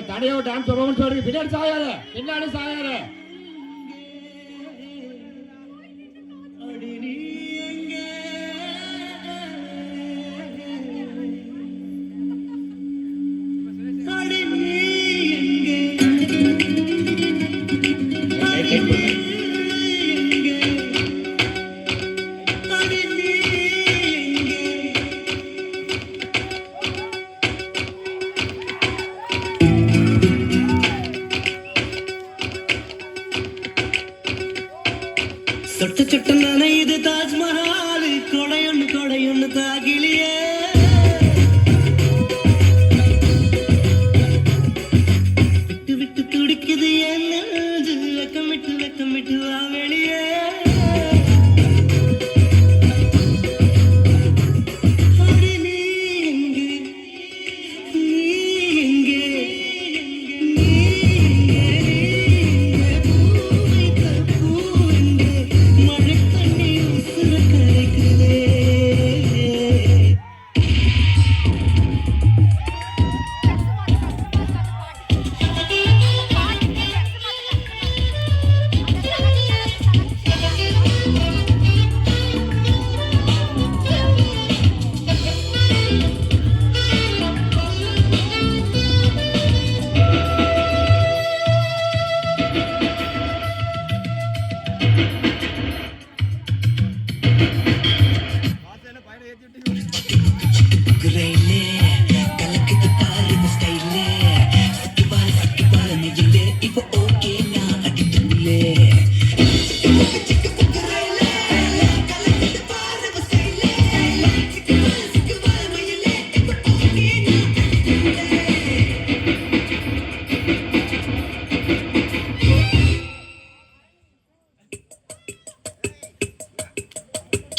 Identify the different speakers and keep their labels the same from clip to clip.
Speaker 1: தடையோ dance performance வருது. பின்னாடி சாயாத, பின்னாடி சாயாத.
Speaker 2: சொட்ட சொட்ட நனையுது தாஜ்மஹால், கொடையொன்னு தாகிலியே. விட்டு விட்டு துடிக்குது என் நெஞ்சு, வெக்கமிட்டு வா வெளியே.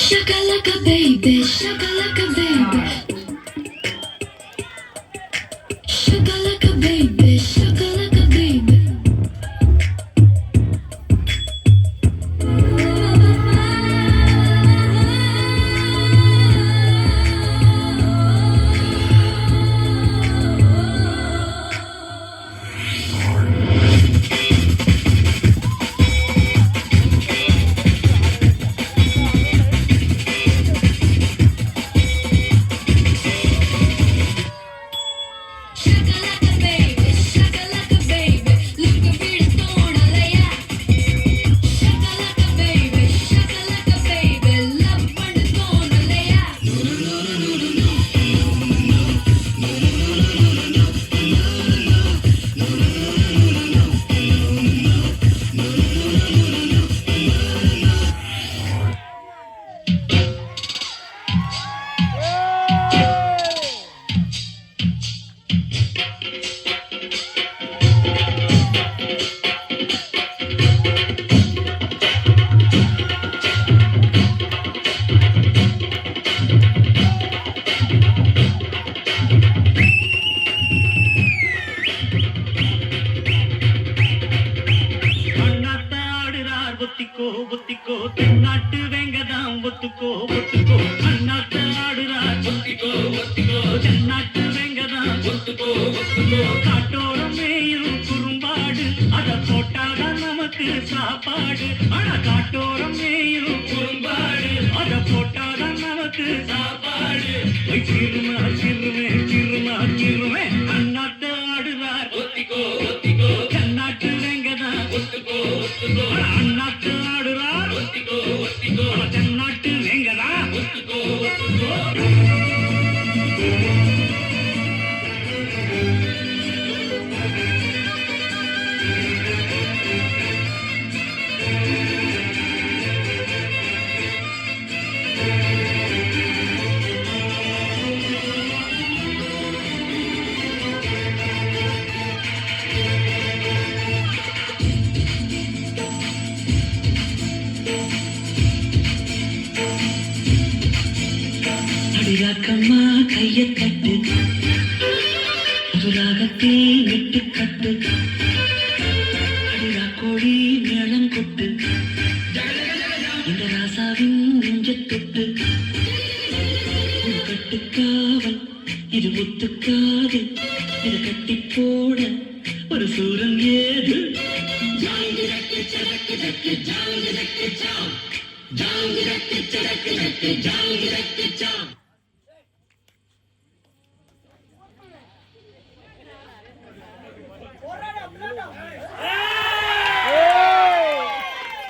Speaker 3: Shakalaka baby, shakalaka baby, shakalaka baby, shakalaka baby.
Speaker 2: ஒத்திக்கோ தென்னாட்டு வெங்கதாம் ஒத்துக்கோ அண்ணாத்த ஆடுறார் ஒத்திக்கோ தென்னாட்டு வெங்கதாம் ஒத்துக்கோ காட்டோரம் மேயும் குறும்பாடு அத போட்டாதான் நமக்கு சாப்பாடு. ஆனா காட்டோரம் மேயும் குறும்பாடு அத போட்டாதான் நமக்கு சாப்பாடு. சிறுமே அண்ணாத்த ஆடுறார் ஒத்திக்கோ தென்னாட்டு வெங்கதாம் ஒத்துக்கோ அண்ணாத்து ஆடுறார் ஒத்திக்கோ தென்னாட்டு வெங்கதா ஒத்துக்கோ. அடிராக்கம்மா கைய கட்டு, புதுராகத்தில் விட்டு கட்டு, அடிராக்கோழி மேளம் கொட்டு, இந்த ராசாவின் நெஞ்ச தொட்டு, கட்டுக்காவல் இது முத்துக்காது இதை கட்டி போட ஒரு சூரன் ஏது ஜாங்கு ஜக்கு சடக்கு ஜக்கு ஜாங்கு ஜக்கு சாம் ஜாங்கு ஜக்கு சடக்கு ஜக்கு ஜாங்கு ஜக்கு சாம்